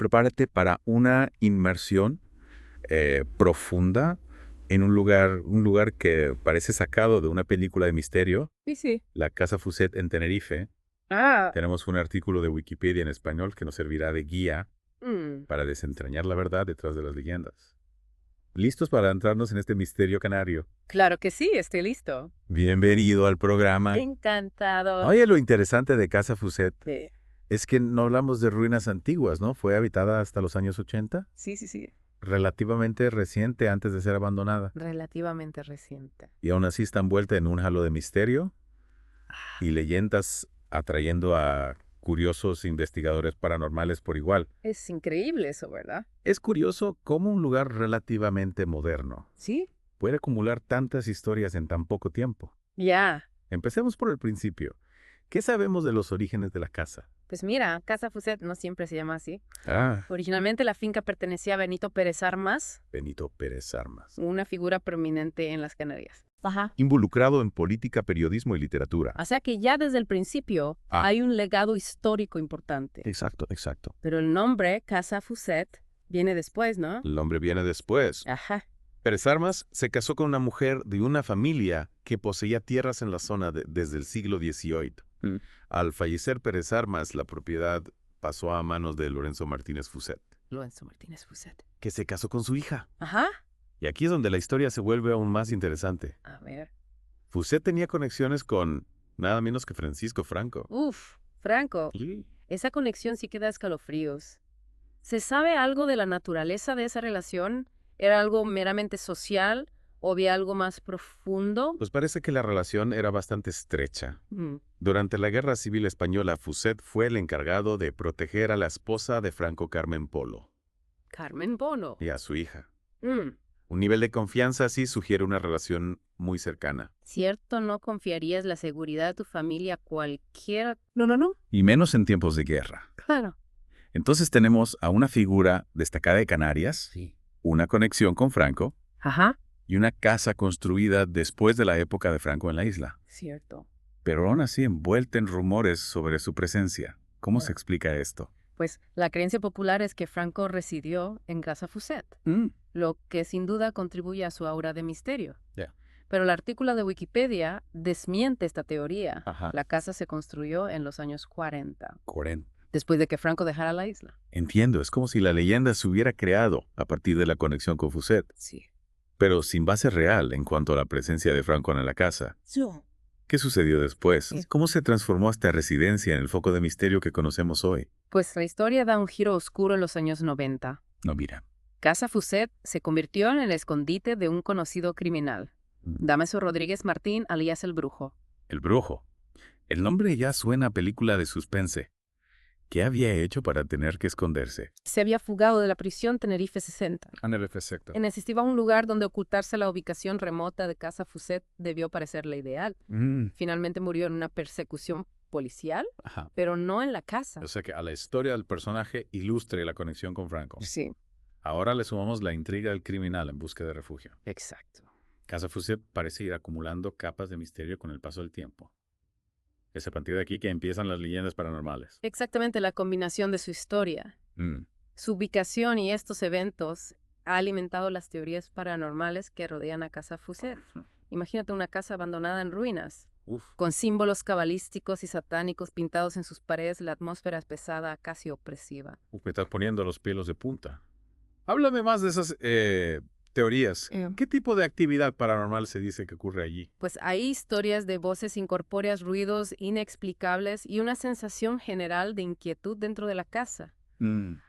prepárate para una inmersión profunda en un lugar que parece sacado de una película de misterio, Sí, sí. la Casa Fuset en Tenerife. Ah, Tenemos un artículo de Wikipedia en español que nos servirá de guía mm, para desentrañar la verdad detrás de las leyendas. ¿Listos para entrarnos en este misterio canario? claro que sí, estoy listo. Bienvenido al programa. Encantado. Oye, lo interesante de Casa Fuset Sí, es que no hablamos de ruinas antiguas, ¿no? Fue habitada hasta los años 80, sí, sí, sí. relativamente reciente antes de ser abandonada. Relativamente reciente. Y aún así está envuelta en un halo de misterio Ah, y leyendas atrayendo a curiosos investigadores paranormales por igual. es increíble eso, ¿verdad? Es curioso cómo un lugar relativamente moderno Sí. puede acumular tantas historias en tan poco tiempo. Ya. Empecemos por el principio. ¿Qué sabemos de los orígenes de la casa? Pues mira, Casa Fuset no siempre se llama así. Ah, Originalmente la finca pertenecía a Benito Pérez Armas, Benito Pérez Armas. una figura prominente en las Canarias. Ajá. Involucrado en política, periodismo y literatura. O sea que ya desde el principio Ah. hay un legado histórico importante. Exacto, exacto. Pero el nombre Casa Fuset viene después, ¿no? El nombre viene después. Ajá. Pérez Armas se casó con una mujer de una familia que poseía tierras en la zona desde el siglo XVIII. Mm. Al fallecer Pérez Armas, la propiedad pasó a manos de Lorenzo Martínez Fuset, Lorenzo Martínez Fuset. que se casó con su hija. Ajá. Y aquí es donde la historia se vuelve aún más interesante. A ver. Fuset tenía conexiones con nada menos que Francisco Franco. Uf, Franco, Sí. esa conexión sí que da escalofríos. ¿Se sabe algo de la naturaleza de esa relación? ¿Era algo meramente social o había algo más profundo? Pues parece que la relación era bastante estrecha. Mm, Durante la Guerra Civil Española, Fuset fue el encargado de proteger a la esposa de Franco, Carmen Polo, Carmen Bono. y a su hija. Mm, Un nivel de confianza así sugiere una relación muy cercana. ¿Cierto no confiarías la seguridad de tu familia a cualquiera? No, no, no. Y menos en tiempos de guerra. Claro. Entonces tenemos a una figura destacada de Canarias, Sí. una conexión con Franco Ajá. y una casa construida después de la época de Franco en la isla. Cierto. Pero aún así envuelta en rumores sobre su presencia. ¿Cómo se explica esto? Pues la creencia popular es que Franco residió en Casa Fuset, lo que sin duda contribuye a su aura de misterio. Ya. Pero el artículo de Wikipedia desmiente esta teoría. Ajá. La casa se construyó en los años 40, Coren. después de que Franco dejara la isla. Entiendo, es como si la leyenda se hubiera creado a partir de la conexión con Fuset, Sí. pero sin base real en cuanto a la presencia de Franco en la casa. ¿Qué sucedió después? ¿Cómo se transformó esta residencia en el foco de misterio que conocemos hoy? Pues la historia da un giro oscuro en los años 90. No, mira. Casa Fuset se convirtió en el escondite de un conocido criminal, Damaso Rodríguez Martín, alias El Brujo. El brujo. El nombre ya suena a película de suspense. ¿Qué había hecho para tener que esconderse? Se había fugado de la prisión Tenerife 60. Exacto. Necesitaba un lugar donde ocultarse. La ubicación remota de Casa Fuset debió parecerle ideal. Finalmente murió en una persecución policial, Ajá. pero no en la casa. O sea que a la historia del personaje ilustre la conexión con Franco. Sí, Ahora le sumamos la intriga del criminal en busca de refugio. exacto. Casa Fuset parece ir acumulando capas de misterio con el paso del tiempo. Es a partir de aquí que empiezan las leyendas paranormales. Exactamente la combinación de su historia, su ubicación y estos eventos ha alimentado las teorías paranormales que rodean a Casa Fuset. Imagínate una casa abandonada en ruinas, Uf. con símbolos cabalísticos y satánicos pintados en sus paredes. La atmósfera es pesada, casi opresiva. Me estás poniendo los pelos de punta. Háblame más de esas teorías. ¿Qué tipo de actividad paranormal se dice que ocurre allí? Pues hay historias de voces incorpóreas, ruidos inexplicables y una sensación general de inquietud dentro de la casa.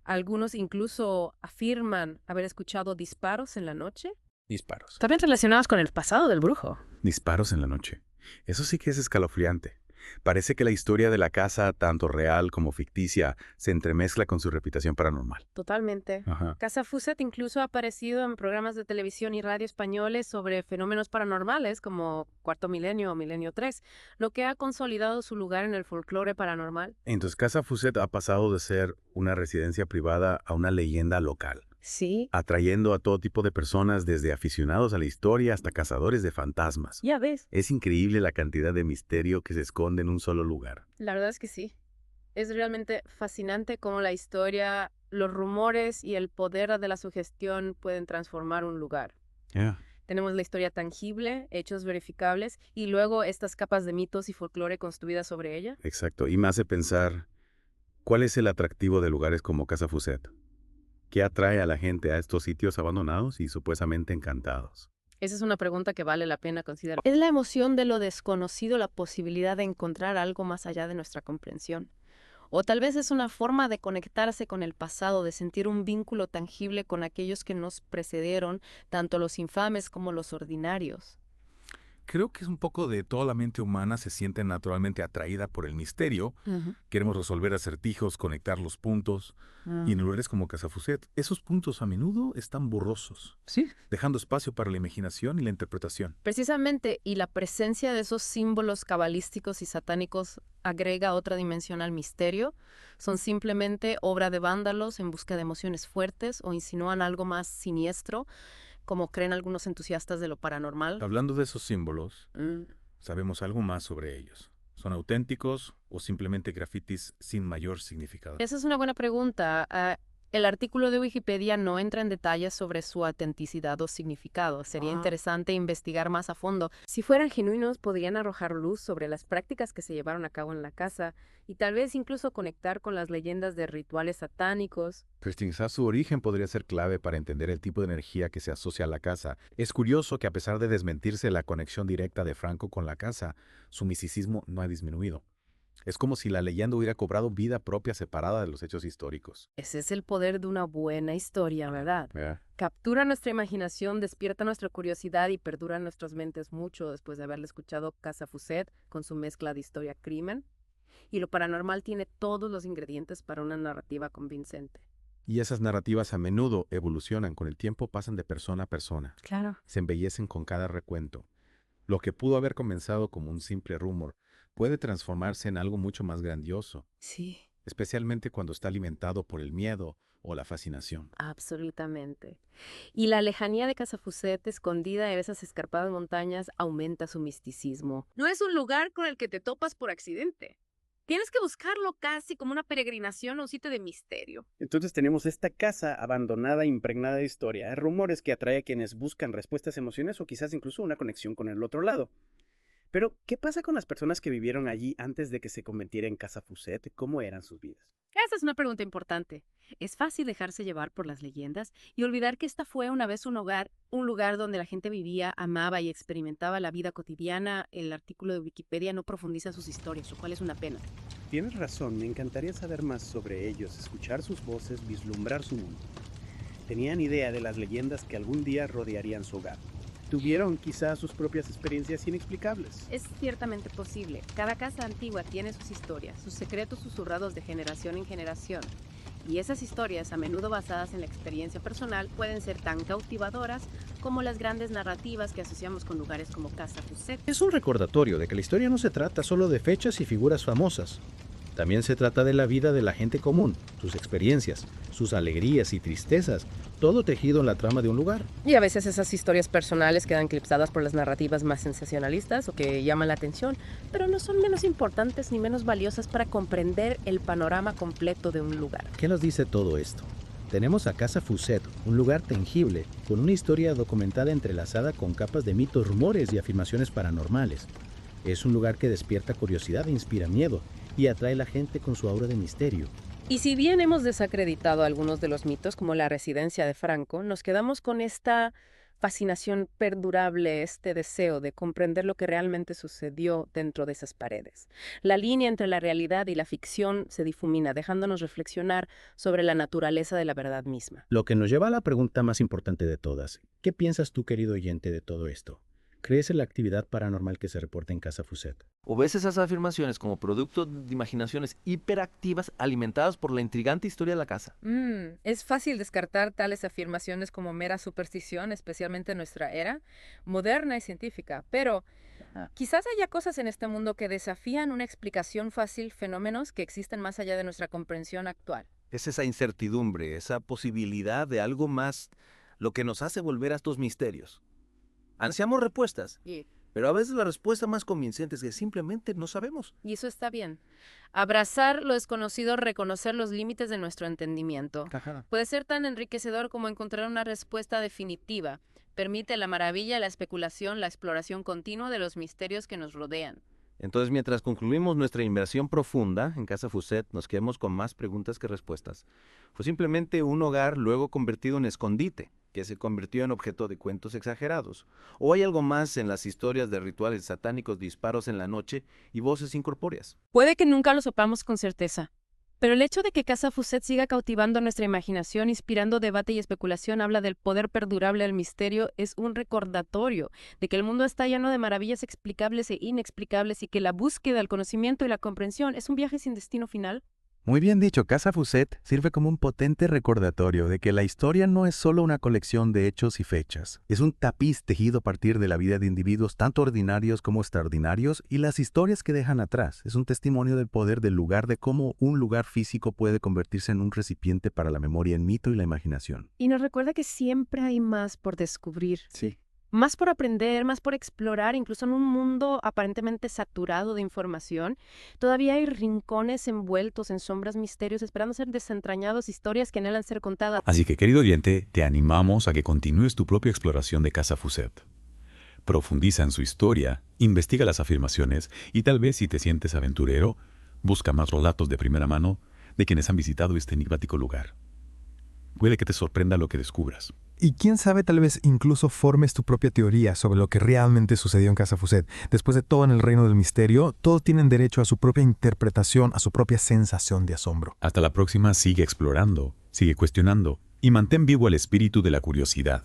Algunos incluso afirman haber escuchado disparos en la noche. Disparos. También relacionados con el pasado del brujo. Disparos en la noche. Eso sí que es escalofriante. Parece que la historia de la casa, tanto real como ficticia, se entremezcla con su reputación paranormal. Totalmente. Ajá. Casa Fuset incluso ha aparecido en programas de televisión y radio españoles sobre fenómenos paranormales como Cuarto Milenio o Milenio 3, lo que ha consolidado su lugar en el folclore paranormal. Entonces, Casa Fuset ha pasado de ser una residencia privada a una leyenda local, Sí, atrayendo a todo tipo de personas, desde aficionados a la historia hasta cazadores de fantasmas. ya ves. Es increíble la cantidad de misterio que se esconde en un solo lugar. La verdad es que sí. Es realmente fascinante cómo la historia, los rumores y el poder de la sugestión pueden transformar un lugar. Yeah. Tenemos la historia tangible, hechos verificables, y luego estas capas de mitos y folclore construidas sobre ella. Exacto. Y me hace pensar, ¿cuál es el atractivo de lugares como Casa Fuset? ¿Qué atrae a la gente a estos sitios abandonados y supuestamente encantados? Esa es una pregunta que vale la pena considerar. Es la emoción de lo desconocido, la posibilidad de encontrar algo más allá de nuestra comprensión. O tal vez es una forma de conectarse con el pasado, de sentir un vínculo tangible con aquellos que nos precedieron, tanto los infames como los ordinarios. Creo que es un poco de toda la mente humana se siente naturalmente atraída por el misterio. Queremos resolver acertijos, conectar los puntos. Y en lugares como Casa Fuset, esos puntos a menudo están borrosos. Sí. Dejando espacio para la imaginación y la interpretación. Precisamente, y la presencia de esos símbolos cabalísticos y satánicos agrega otra dimensión al misterio. Son simplemente obra de vándalos en busca de emociones fuertes o insinúan algo más siniestro, como creen algunos entusiastas de lo paranormal. Hablando de esos símbolos, sabemos algo más sobre ellos. ¿Son auténticos o simplemente grafitis sin mayor significado? Esa es una buena pregunta. El artículo de Wikipedia no entra en detalles sobre su autenticidad o significado. Sería interesante investigar más a fondo. Si fueran genuinos, podrían arrojar luz sobre las prácticas que se llevaron a cabo en la casa y tal vez incluso conectar con las leyendas de rituales satánicos. Quizás su origen podría ser clave para entender el tipo de energía que se asocia a la casa. Es curioso que a pesar de desmentirse la conexión directa de Franco con la casa, su misticismo no ha disminuido. Es como si la leyenda hubiera cobrado vida propia separada de los hechos históricos. Ese es el poder de una buena historia, ¿verdad? Yeah. Captura nuestra imaginación, despierta nuestra curiosidad y perdura en nuestras mentes mucho después de haberle escuchado Casa Fuset con su mezcla de historia-crimen. Y lo paranormal tiene todos los ingredientes para una narrativa convincente. Y esas narrativas a menudo evolucionan con el tiempo, pasan de persona a persona. Claro. Se embellecen con cada recuento. Lo que pudo haber comenzado como un simple rumor puede transformarse en algo mucho más grandioso. Sí. Especialmente cuando está alimentado por el miedo o la fascinación. Absolutamente. Y la lejanía de Casa Fuset, escondida en esas escarpadas montañas, aumenta su misticismo. No es un lugar con el que te topas por accidente. Tienes que buscarlo casi como una peregrinación o un sitio de misterio. Entonces tenemos esta casa abandonada, impregnada de historia. Hay rumores que atrae a quienes buscan respuestas a emociones o quizás incluso una conexión con el otro lado. Pero, ¿qué pasa con las personas que vivieron allí antes de que se convirtiera en Casa Fuset? ¿Cómo eran sus vidas? Esa es una pregunta importante. Es fácil dejarse llevar por las leyendas y olvidar que esta fue una vez un hogar, un lugar donde la gente vivía, amaba y experimentaba la vida cotidiana. El artículo de Wikipedia no profundiza sus historias, lo cual es una pena. Tienes razón, me encantaría saber más sobre ellos, escuchar sus voces, vislumbrar su mundo. Tenían idea de las leyendas que algún día rodearían su hogar. Tuvieron quizás sus propias experiencias inexplicables. Es ciertamente posible. Cada casa antigua tiene sus historias, sus secretos susurrados de generación en generación. Y esas historias, a menudo basadas en la experiencia personal, pueden ser tan cautivadoras como las grandes narrativas que asociamos con lugares como Casa Fuset. Es un recordatorio de que la historia no se trata solo de fechas y figuras famosas. También se trata de la vida de la gente común, sus experiencias, sus alegrías y tristezas, todo tejido en la trama de un lugar. Y a veces esas historias personales quedan eclipsadas por las narrativas más sensacionalistas o que llaman la atención, pero no son menos importantes ni menos valiosas para comprender el panorama completo de un lugar. ¿Qué nos dice todo esto? Tenemos a Casa Fuset, un lugar tangible, con una historia documentada entrelazada con capas de mitos, rumores y afirmaciones paranormales. Es un lugar que despierta curiosidad e inspira miedo, y atrae a la gente con su aura de misterio. Y si bien hemos desacreditado algunos de los mitos, como la residencia de Franco, nos quedamos con esta fascinación perdurable, este deseo de comprender lo que realmente sucedió dentro de esas paredes. La línea entre la realidad y la ficción se difumina, dejándonos reflexionar sobre la naturaleza de la verdad misma. Lo que nos lleva a la pregunta más importante de todas. ¿Qué piensas tú, querido oyente, de todo esto? ¿Crees en la actividad paranormal que se reporta en Casa Fuset? ¿O ves esas afirmaciones como producto de imaginaciones hiperactivas alimentadas por la intrigante historia de la casa? Es fácil descartar tales afirmaciones como mera superstición, especialmente en nuestra era moderna y científica, pero quizás haya cosas en este mundo que desafían una explicación fácil, fenómenos que existen más allá de nuestra comprensión actual. Es esa incertidumbre, esa posibilidad de algo más, lo que nos hace volver a estos misterios. Ansiamos respuestas, Pero a veces la respuesta más convincente es que simplemente no sabemos. Y eso está bien. Abrazar lo desconocido, reconocer los límites de nuestro entendimiento. Ajá. Puede ser tan enriquecedor como encontrar una respuesta definitiva. Permite la maravilla, la especulación, la exploración continua de los misterios que nos rodean. Entonces, mientras concluimos nuestra inmersión profunda en Casa Fuset, nos quedamos con más preguntas que respuestas. Fue simplemente un hogar luego convertido en escondite, que se convirtió en objeto de cuentos exagerados. ¿O hay algo más en las historias de rituales satánicos, disparos en la noche y voces incorpóreas? Puede que nunca lo sepamos con certeza. Pero el hecho de que Casa Fuset siga cautivando nuestra imaginación, inspirando debate y especulación, habla del poder perdurable del misterio, es un recordatorio de que el mundo está lleno de maravillas explicables e inexplicables y que la búsqueda del conocimiento y la comprensión es un viaje sin destino final. Muy bien dicho, Casa Fuset sirve como un potente recordatorio de que la historia no es solo una colección de hechos y fechas. Es un tapiz tejido a partir de la vida de individuos tanto ordinarios como extraordinarios y las historias que dejan atrás. Es un testimonio del poder del lugar, de cómo un lugar físico puede convertirse en un recipiente para la memoria, el mito y la imaginación. Y nos recuerda que siempre hay más por descubrir. Sí. Más por aprender, más por explorar, incluso en un mundo aparentemente saturado de información, todavía hay rincones envueltos en sombras, misterios, esperando ser desentrañados, historias que anhelan ser contadas. Así que, querido oyente, te animamos a que continúes tu propia exploración de Casa Fuset. Profundiza en su historia, investiga las afirmaciones y tal vez, si te sientes aventurero, busca más relatos de primera mano de quienes han visitado este enigmático lugar. Puede que te sorprenda lo que descubras. Y quién sabe, tal vez incluso formes tu propia teoría sobre lo que realmente sucedió en Casa Fuset. Después de todo, en el reino del misterio, todos tienen derecho a su propia interpretación, a su propia sensación de asombro. Hasta la próxima, sigue explorando, sigue cuestionando y mantén vivo el espíritu de la curiosidad.